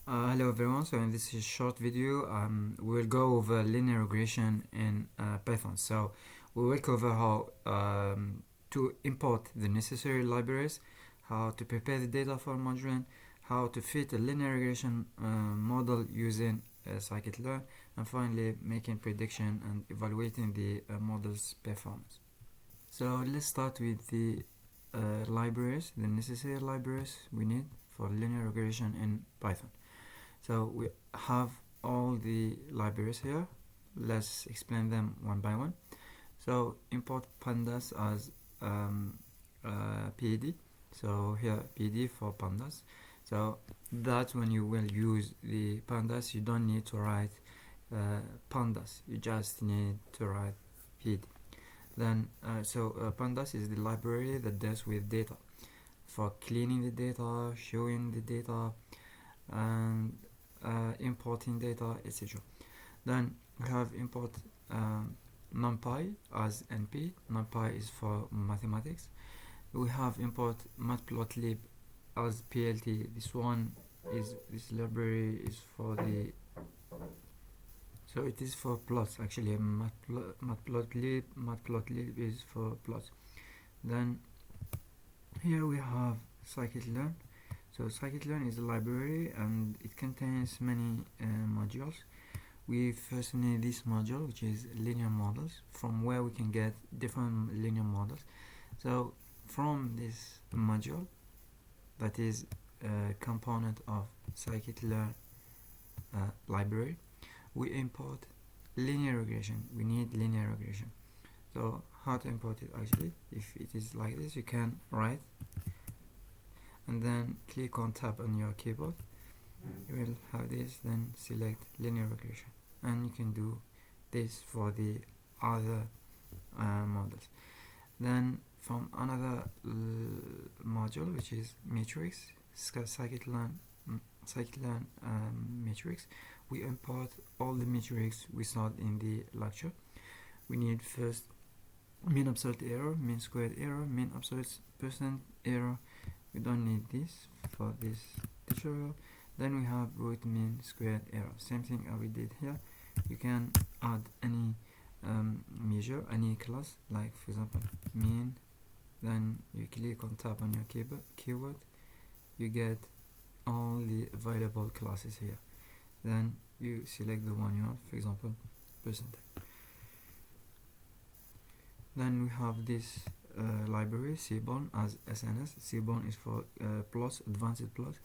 Hello everyone, so in this short video we'll go over linear regression in Python. So we will cover how to import the necessary libraries, how to prepare the data for modeling, how to fit a linear regression model using scikit-learn, and finally making prediction and evaluating the model's performance. So let's start with the libraries, the necessary libraries we need for linear regression in Python. So we have all the libraries here. Let's explain them one by one. So import pandas as PID. So here PID for pandas. So that's when you will use the pandas. You don't need to write pandas. You just need to write PID. Then pandas is the library that deals with data for cleaning the data, showing the data, and importing data, etc. Then we have import numpy as np. Numpy is for mathematics. We have import matplotlib as plt. This library is for the, so it is for plots actually. Matplotlib is for plots. Then here we have scikit-learn. So scikit-learn is a library and it contains many modules. We first need this module, which is linear models, from where we can get different linear models. So from this module, that is a component of scikit-learn library, we import linear regression. We need linear regression. So how to import it actually? If it is like this, you can write and then click on tab on your keyboard. You will have this, then select linear regression, and you can do this for the other models. Then from another module, which is matrix, scikit-learn matrix, we import all the metrics we saw in the lecture. We need first mean absolute error, mean squared error, mean absolute percent error. We don't need this for this tutorial. Then we have root mean squared error. Same thing as we did here. You can add any measure, any class, like for example mean. Then you click on tab on your keyword. You get all the available classes here. Then you select the one you want, for example percent. Then we have this library cbon as SNS. Cbon is for plots, advanced plots.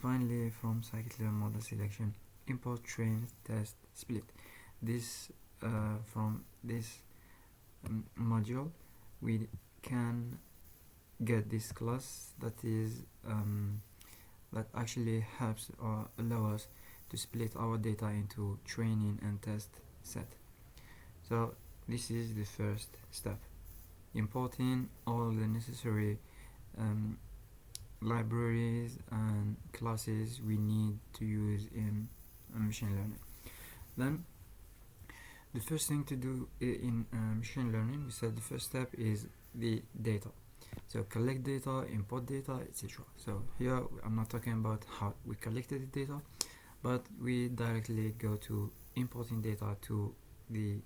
Finally, from scikit-learn model selection, import train test split. This from this module we can get this class that is that actually helps or allow us to split our data into training and test set. So this is the first step, importing all the necessary libraries and classes we need to use in machine learning. Then the first thing to do in machine learning, we said the first step is the data. So collect data, import data, etc. So here I'm not talking about how we collected the data, but we directly go to importing data to the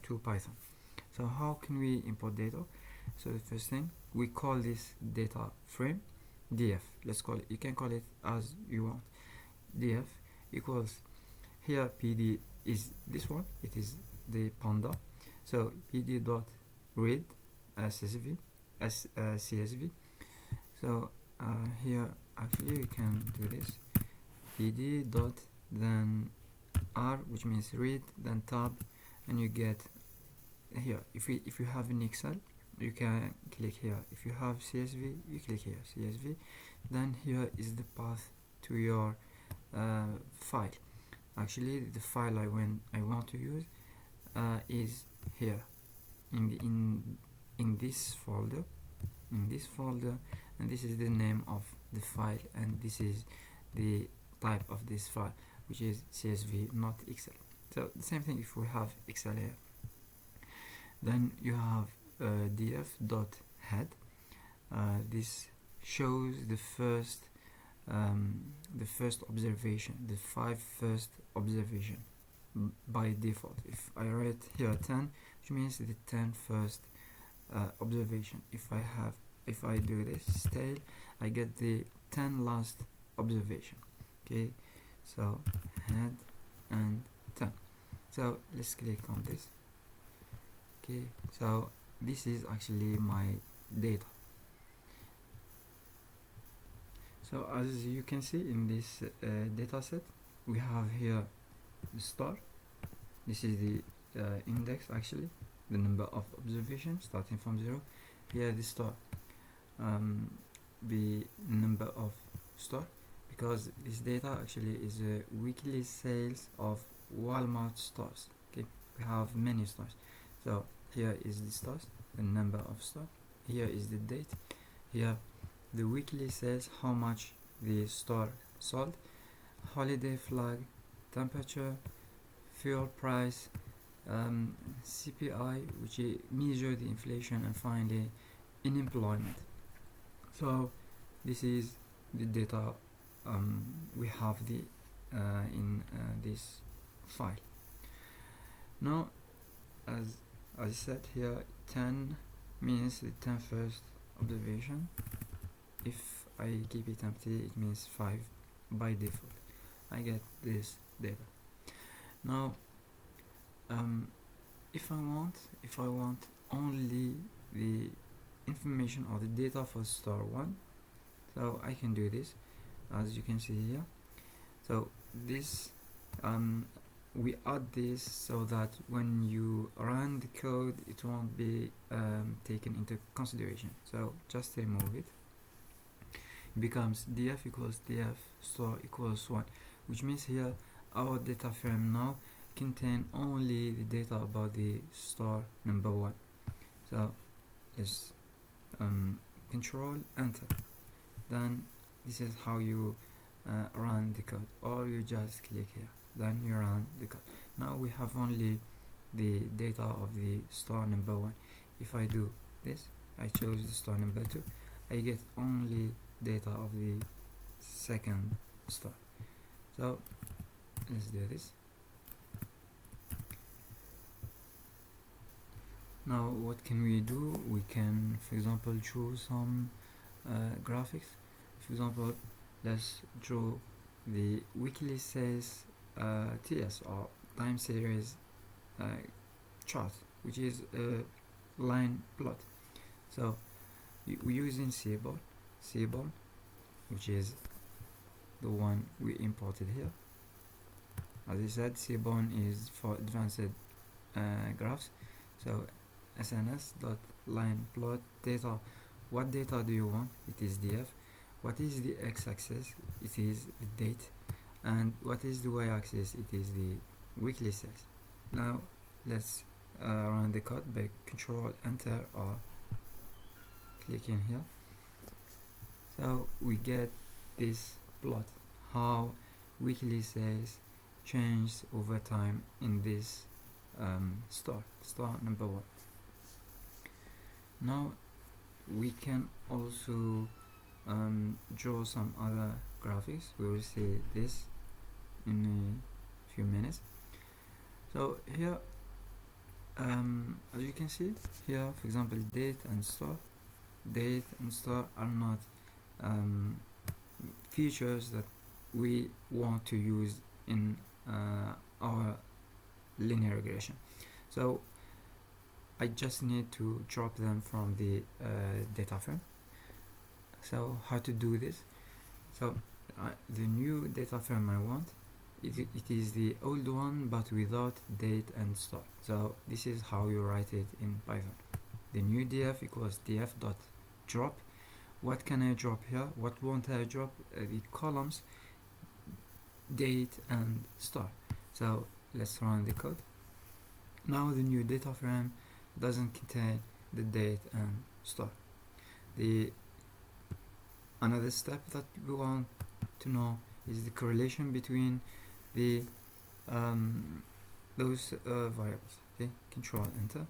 to Python. So how can we import data? So the first thing, we call this data frame df. Let's call it, you can call it as you want. Df equals, here pd is this one, it is the panda. So pd dot read csv csv. So here actually we can do this, pd dot then r, which means read, then tab, and you get here. If you have an Excel, you can click here. If you have CSV, you click here, CSV. Then here is the path to your file. Actually, the file I want to use is here in this folder, and this is the name of the file, and this is the type of this file, which is CSV, not Excel. So the same thing if we have Excel here. Then you have df.head. This shows the first the first observation, the 5 first observation by default. If I write here 10, which means the 10 first observation. If I do this stale, I get the 10 last observation. Okay, so head and 10. So let's click on this. Okay, so this is actually my data. So as you can see in this data set, we have here the star. This is the index, actually the number of observations starting from 0. Here the star, the number of star, because this data actually is a weekly sales of Walmart stores. Okay, we have many stores. So here is the stars, the number of stars. Here is the date. Here the weekly sales, how much the store sold, holiday flag, temperature, fuel price, CPI, which measure the inflation, and finally unemployment. So this is the data we have the in this file. Now, as I said here, 10 means the 10 first observation. If I keep it empty, it means 5 by default. I get this data. Now, if I want only the information or the data for star 1, so I can do this, as you can see here. So this we add this so that when you run the code, it won't be taken into consideration. So just remove it. It becomes df equals df star equals 1, which means here our data frame now contain only the data about the star number 1. So let's control enter. Then this is how you run the code, or you just click here, then you run the code. Now we have only the data of the star number 1. If I do this, I chose the star number 2, I get only data of the second star. So let's do this. Now what can we do? We can, for example, choose some graphics. For example, let's draw the weekly sales TS, or time series chart, which is a line plot. So we're using Seaborn, which is the one we imported here. As I said, Seaborn is for advanced graphs. So SNS.line-plot data. What data do you want? It is df. What is the x-axis? It is the date. And what is the y-axis? It is the weekly sales. Now let's run the code by control enter or clicking here. So we get this plot, how weekly sales change over time in this star number 1. Now we can also draw some other graphics. We will see this in a few minutes. So here, as you can see here, for example, date and star are not features that we want to use in our linear regression. So I just need to drop them from the data frame. So how to do this? So the new data frame I want, it is the old one but without date and star. So this is how you write it in Python. The new df equals df dot drop. What can I drop here? What won't I drop? The columns, date and star. So let's run the code. Now the new data frame doesn't contain the date and star. Another step that we want to know is the correlation between the those variables. Okay, control enter.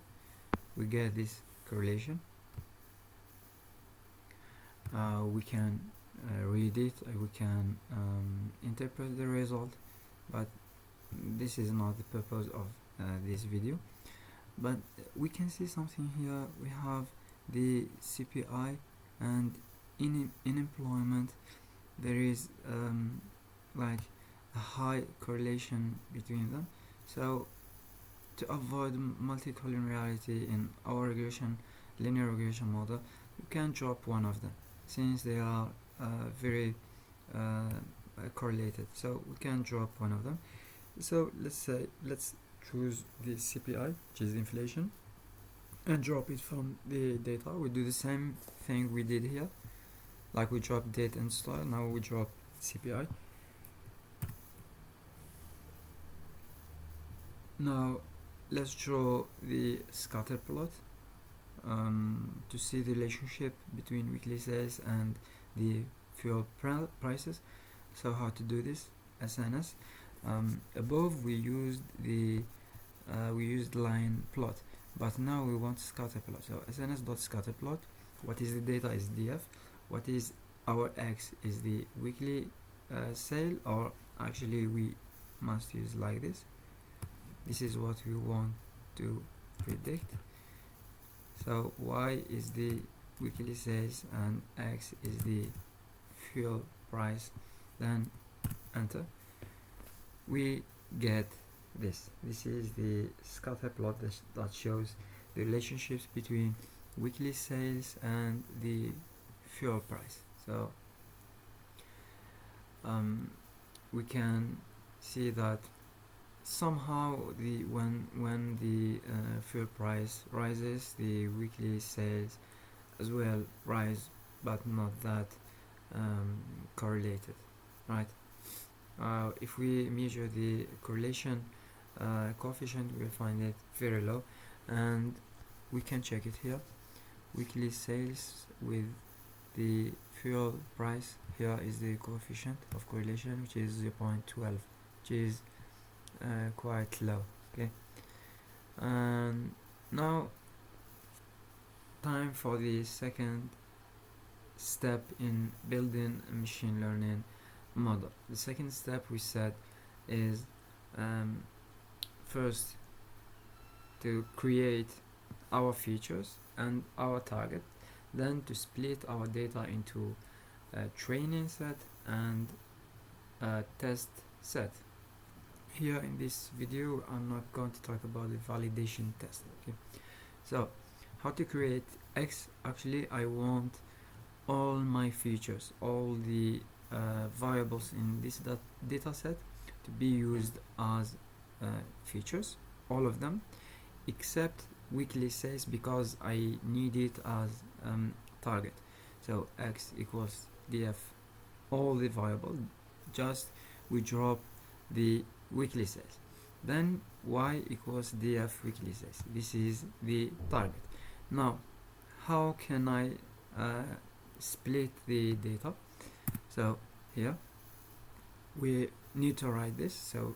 We get this correlation. We can read it, we can interpret the result, but this is not the purpose of this video. But we can see something here. We have the CPI, and in employment there is like a high correlation between them. So to avoid multicollinearity in our linear regression model, you can drop one of them since they are very correlated. So we can drop one of them. So let's choose the CPI, which is inflation, and drop it from the data. We do the same thing we did here, like we drop date and style. Now we drop CPI. Now let's draw the scatter plot to see the relationship between weekly sales and the fuel prices. So how to do this? SNS. Above we used the line plot, but now we want scatter plot. So SNS.scatter plot. What is the data is DF. What is our X is the weekly sale, or actually we must use like this. This is what we want to predict. So Y is the weekly sales and X is the fuel price. Then enter. We get this. This is the scatter plot that shows the relationships between weekly sales and the fuel price. So we can see that somehow when the fuel price rises, the weekly sales as well rise, but not that correlated, right? If we measure the correlation coefficient, we'll find it very low, and we can check it here. Weekly sales with the fuel price, here is the coefficient of correlation, which is 0.12, which is quite low. Okay, and now time for the second step in building a machine learning model. The second step we said is first to create our features and our target, then to split our data into a training set and a test set. Here in this video I'm not going to talk about the validation test. Okay, so how to create X. Actually I want all my features, all the variables in this data set to be used as features, all of them except weekly sales, because I need it as target. So X equals df all the variable, just we drop the weekly sales. Then Y equals df weekly sales. This is the target. Now how can I split the data? So here we need to write this. So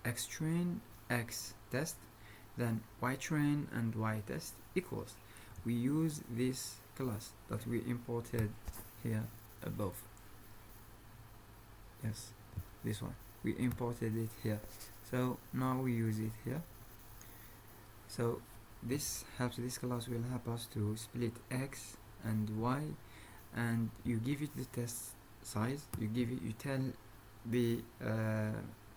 X train, X test, then Y train and Y test equals, we use this class that we imported here above. Yes, this one, we imported it here, so now we use it here. So this class will help us to split X and Y, and you give it the test size, you tell the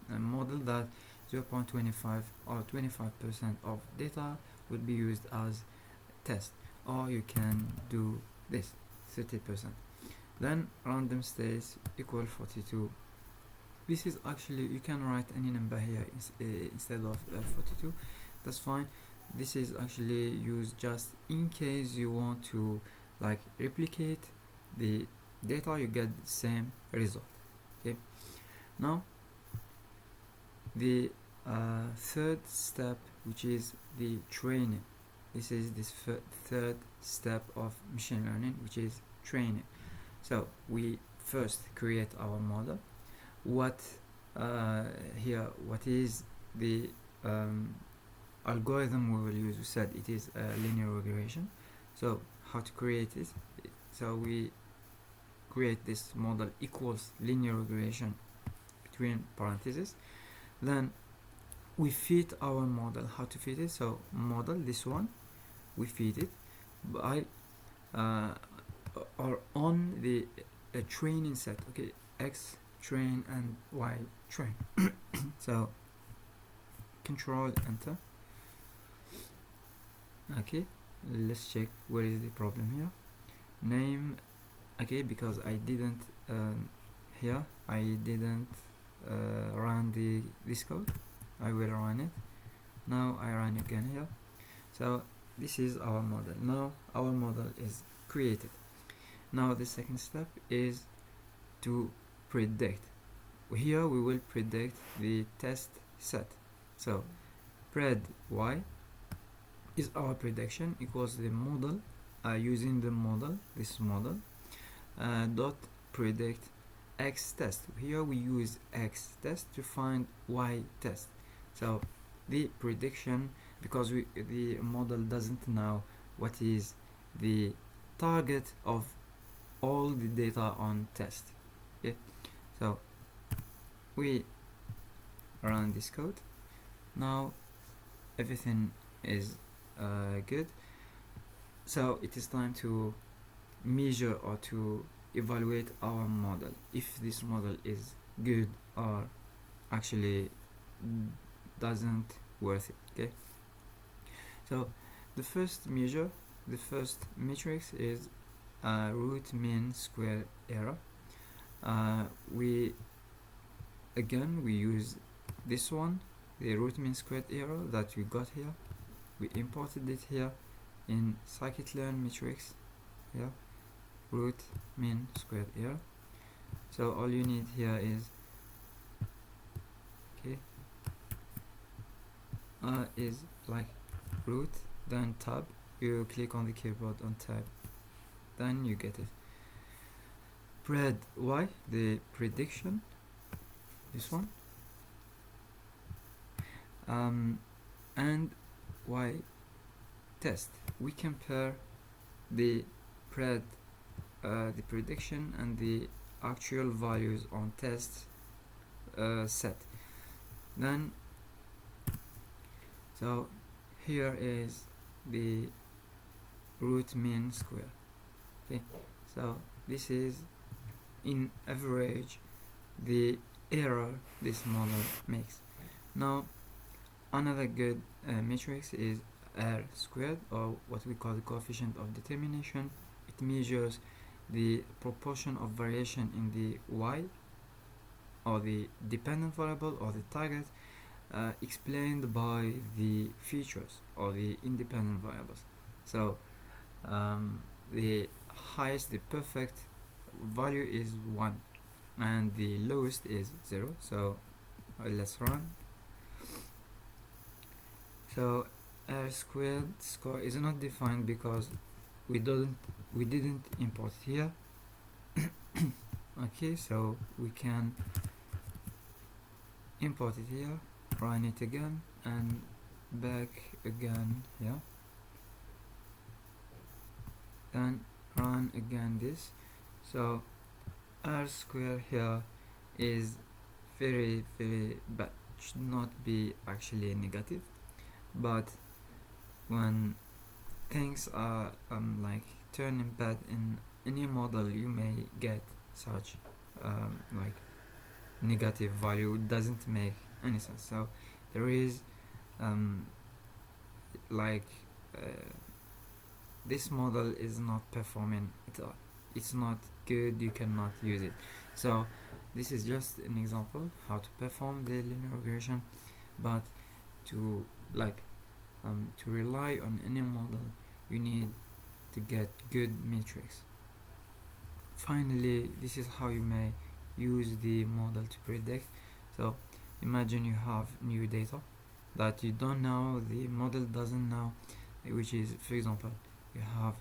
model that 0.25 or 25% of data will be used as test, or you can do this 30%. Then random states equal 42. This is actually, you can write any number here instead of 42, that's fine. This is actually used just in case you want to like replicate the data, you get the same result. Okay, now the third step, which is the training. This is this third step of machine learning, which is training. So we first create our model. What is the algorithm we will use? We said it is a linear regression. So how to create it? So we create this model equals linear regression between parentheses. Then we fit our model. How to fit it? So model, this one, we fit it by or on the training set. Okay, x train and y train. So control enter. Okay, let's check where is the problem here. Name, okay, because I didn't here I didn't run this code. I will run it now. I run again here. So this is our model. Now our model is created. Now the second step is to predict. Here we will predict the test set. So pred y is our prediction equals the model, using the model, this model, dot predict x test. Here we use x test to find y test. So the prediction, because the model doesn't know what is the target of all the data on test. Okay, so we run this code. Now everything is good. So it is time to measure or to evaluate our model, if this model is good or actually doesn't worth it. Okay, so the first measure, the first matrix is root mean square error. We use this one, the root mean squared error that we got here. We imported it here in scikit-learn matrix. Yeah, root mean squared error. So all you need here is is like root, then tab. You click on the keyboard on tab, then you get it. Pred y, the prediction, this one, and y test. We compare the the prediction and the actual values on test set. Then so here is the root mean square. Okay, so this is in average the error this model makes. Now another good matrix is r squared, or what we call the coefficient of determination. It measures the proportion of variation in the y, or the dependent variable, or the target, explained by the features or the independent variables. So the highest, the perfect value is 1 and the lowest is 0. So let's run. So r squared score is not defined because we didn't import here. Okay, so we can import it here, run it again, and back again here, then run again this. So r square here is very bad, should not be actually negative, but when things are like turning bad in any model, you may get such like negative value. It doesn't make any sense. So there is this model is not performing at all. It's not good, you cannot use it. So this is just an example how to perform the linear regression, but to to rely on any model, you need to get good matrix. Finally, this is how you may use the model to predict. So imagine you have new data that you don't know, the model doesn't know, which is, for example, you have,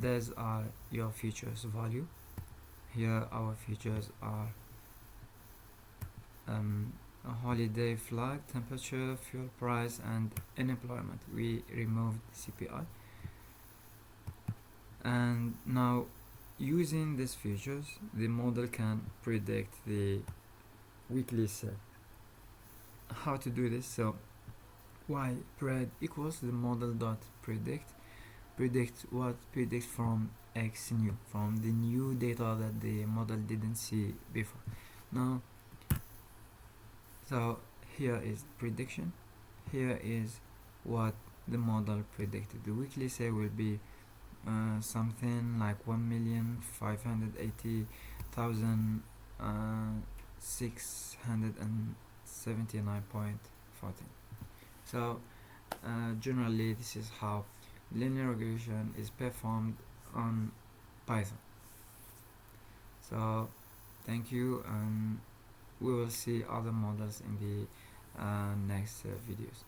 these are your features value. Here our features are a holiday flag, temperature, fuel price, and unemployment. We removed CPI, and now using these features, the model can predict the weekly sale. How to do this? So y pred equals the model dot predict what predict from x new, from the new data that the model didn't see before. Now, so here is prediction, here is what the model predicted. The weekly sale will be something like 1,580,679.14. So generally this is how linear regression is performed on Python. So thank you, and we will see other models in the next videos.